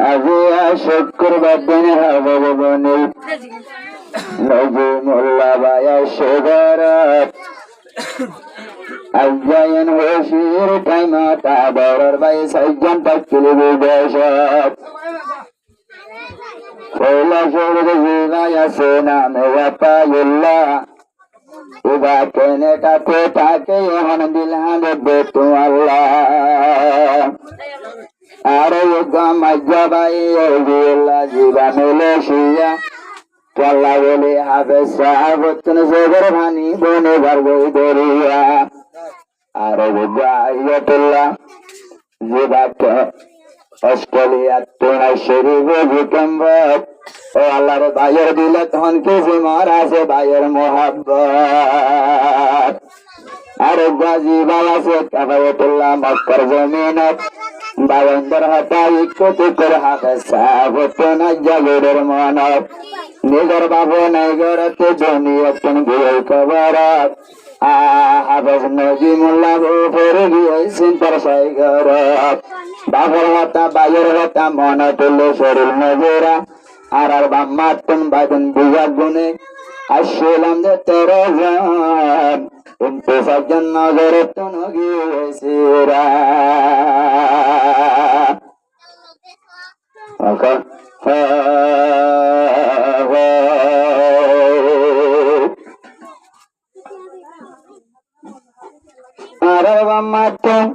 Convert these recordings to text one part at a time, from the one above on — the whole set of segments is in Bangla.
আজি শুক্রবার দিন হবে বনি নবী মোল্লা বায়া সুগরত আজায়ন হশির টাইমা তাবরর বাই সাইজন তাকলি বিদেশত কইলা শহরে জিবায়া সেনামে ওয়াপায়ুল্লাহ ইবা কেনে কাকে তাকে এখন দিলহান বেতু আল্লাহ আরে মজ্জাবাই জিবা মেলেশিয়া পাল্লা বলে হাফে সাহাবতুন জবর ভানি বনে ভার্গই দরিয়া আরে আইয়াতুল্লাহ জিবাকে অস্ট্রেলিয়া তোরা শরীফ ভূকম্প ও আল্লাহর ভাইয়ের দিলে তখন কিছু মার আছে ভাইয়ের মোহাব্বত আরে গাজীবাল আছে কাবায়তুল্লাহ মক্কার জমিনত বায়ন্দর হাতা ইকতি করে হাতে সাবতন জাগরের মানব নিজের বাবু নাই গরতে জমিয়তন গিয়ে কবরত হাফেজ নজিমুল্লাহ ফেরে গিয়েছেন তার সাইগরত বাবুর হাতা বায়ুর হাতা মন তুলে শরীর নজরা আর আর বাম্মাতন বাদন বুঝা গুনে আসলাম যে তোর জান কিন্তু সজ্জন নজরে তুন গিয়েছিরা আরে বাম্মাতন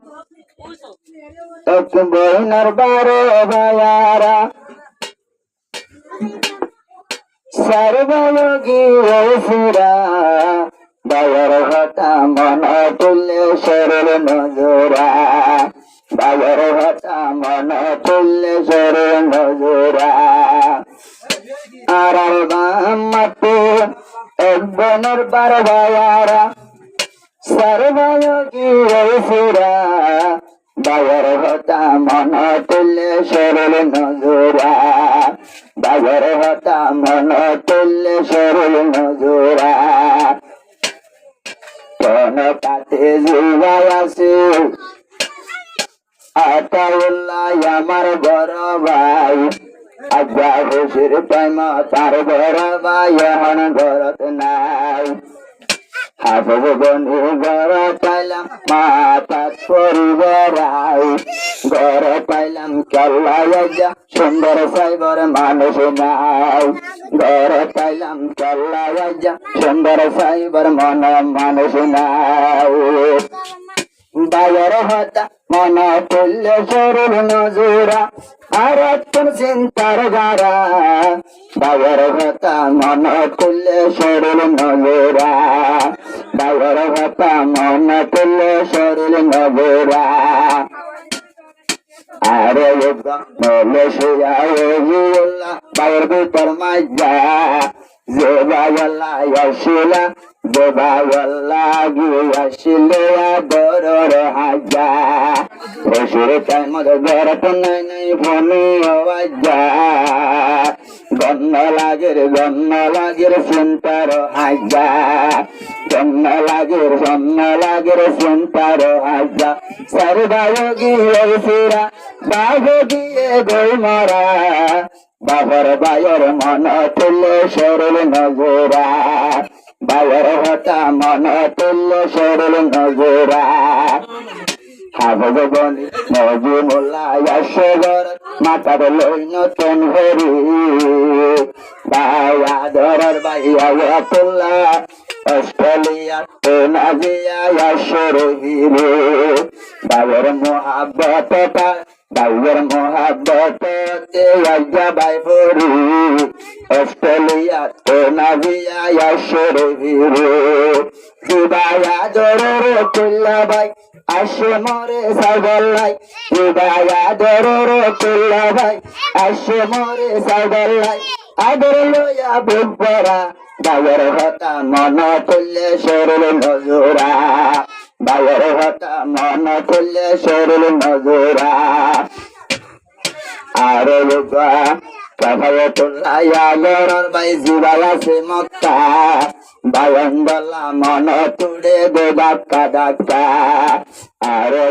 এক বইনার বারো ভাইয়ারা সর্বযোগী ওসিরা বাবার হতা মন তুল্য শরীর নজরা বাবার হতা মন তুল্য শরীর নজরা আর বাম্মাতে এক বনের বার ভাইয়ারা সর্বযোগী ওসিরা বাবার হতা মন তুল্য শরীর নজরা বাবার হতা মন তুল্য শরীর নজরা কোন কাতে জীবাই আছে আতাউল্লাহ আমার বড় ভাই আজ্ঞা খুশির টাইম তার বড় ভাই এখন ঘরত নাই হাফেজ বনি ঘর পাইলাম মাতাত পরিবার ঘর পাইলাম কেল্লা সুন্দর সাইবর মানুষ নাই ঘর পাইলাম কেল্লা সুন্দর সাইবর মানুষ নাই বাবার হতা মন তুল্য শরীর নজরা আর চিন্তার গারা বাবার হতা মন তুল্য শরীর নজরা বাবার হতা মন তুল্য শরীর নজরা আরে মলেশিয়া বাবার ভিতর মাজা জেবাওয়াল্লাহ আসিলা জেবাওয়াল্লাহ গিয়াছিলে বড়র হাজা খুশির টাইম ঘরত নাই নাই ফোনে আওয়াজা গন্ন লাগের চিন্তার হাজা গন্ন লাগের চিন্তার হাজা সর্বায় গিয়েছিরা বাঘ গিয়ে গই মারা বাবার বায়র মন তুল্য শরীর নজরা বাবার হতা মন তুল্য শরীর নজরা হাফেজ বনি নজিমুল্লাহ সুগর মাতার লই নতুন হরি বায়া ধরার বাইয়া আতুল্লাহ অস্ট্রেলিয়া নাজিয়া শরীরে বাবার মোহাব্বতটা বাবার মোহাব্বতে আজ্ঞা বাই ভরি অস্ট্রেলিয়া নাজিয়া শরীরে বায়া ধরার তুল্লা বাই আসে মরে সাগল্লাই বায়া ধরার তুল্লা ভাই আসে মরে সাগল্লাই আদর লইয়া বুকরা বাবার হতা মন তুল্য শরীর নজরা বাবার হতা মন তুল্য শরীর নজরা আরে কাফায়তুল্লাহ ইয়াগরর বাই জিবাল আছে মক্কা বায়ন্দলা মন তুড়ে দে ডাক্কা ডাক্কা আরে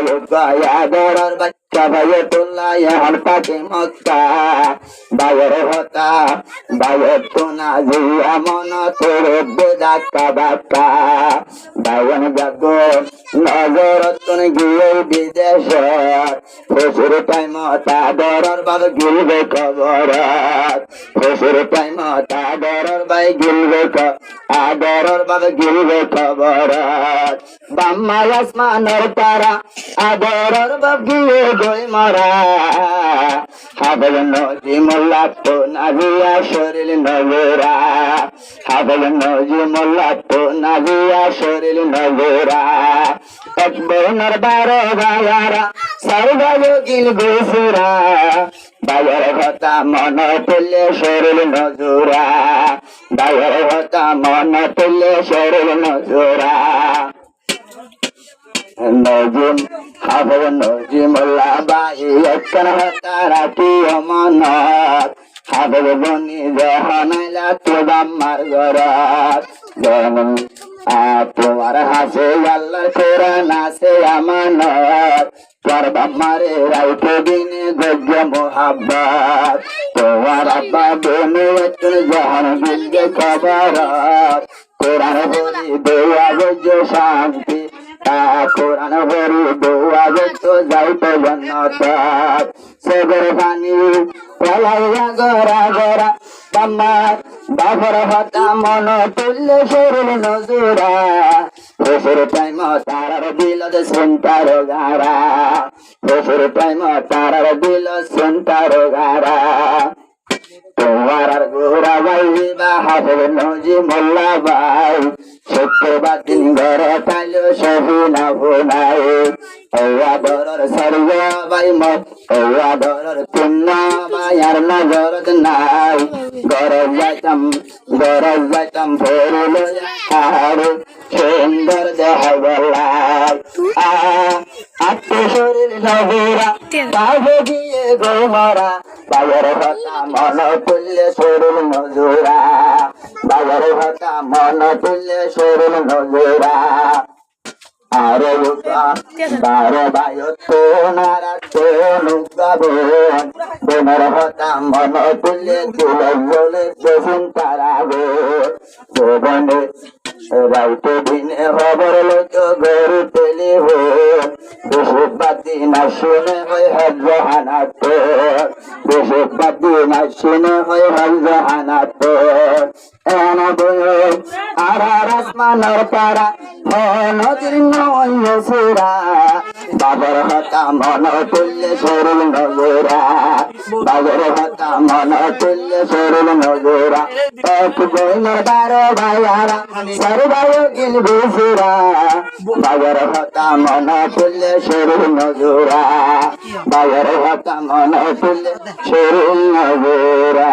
ইয়াগরর বাই কাফায়তুল্লাহ ইয়ার পাকে মক্কা বায়র হতা বায়তুনা জিয়া মন তুড়ে দে ডাক্কা ডাক্কা বায়ন জাগো নজরতন গিয়ে বিদেশ ফসুর টাইম তাদরর বাদ গিলবে খবরাত ফসুর টাইম তাদরর বাই গিলবে আদরর বাদ গিলবে খবরাত বাম্মা আসমানের তারা আদরর বাদ গিয়ে গই মারা হাবল নজি মোল্লা তো নাজিয়া শরীর নজরা হাবল নজি মোল্লা তো নাজিয়া শরীর নজরা এক বরণর বারো বায়ারা সর্বযোগিল গুসুরা বায়ার কথা মন তুললে শরীর নজুরা বায়ার কথা মন তুললে শরীর নজুরা নজিম হাবল নজিমুল্লাহ বাই একখান তারা কি অমানত হাবল বনি জহানাইলা তো বাম্মার গরাত যেমন তোমার হাসে আল্লাহ কোরআন আছে আমানত তোর বাম্মারে রাইতে দিনে গজ্জ মোহাব্বত তোমার আব্বা বেনু একটু জাহান বিলগে খবরত কোরআন বলি দেওয়া গজ্জ শান্তি কোরআন বলি দেওয়া গজ্জ যাইতে জান্নাত সগর পানি পলাইয়া গরা গরা বাম্মার বাবর হতা মন তুললে শরীর নজুরা ফসুর টাইম তারার দিল সুন্তার গারা ফসুর টাইম তারার দিল সুন্তার গারা তোমার গোরা বাই বা হাফেজ নজি মোল্লা বাই শুক্রবার দিন ঘর পাইল সহিনা ভুনাই ওয়া দরর সর্ব বাই মত ওয়া দরর পুণ্য বায়ার নজরত নাই গরজ যাইতাম ভরল আর সুন্দর দেহ বলাই আত্ম শরীর নজরা পাবে গিয়ে গোমরা বাজার হতা মন তুললে শরীর নজরা বাজার হতা মন তুললে শরীর নজরা আরে বারো বায়ত নারা নুগাবন বোনের হতা মন তুললে তুলে বলে তারাবো ভবনে রাইতে দিনে খবর লোক গরু টেলিব বেশিরবাদী না শুনে হয় হজ হানাত বেশিরবাদী না শুনে হয় হজ হানাত এনা বয় আর আসমানের তারা নদীর নয়সুরা বাবর হতা মন তুললে শরীর নজরা বাবর হতা মন তুললে শরীর নজরা এক বইনের বারো ভাইয়ারা সর্বযোগিল গুসুরা বাবর হতা মন তুললে শরীর নজরা বাবর হতা মন তুললে শরীর নজরা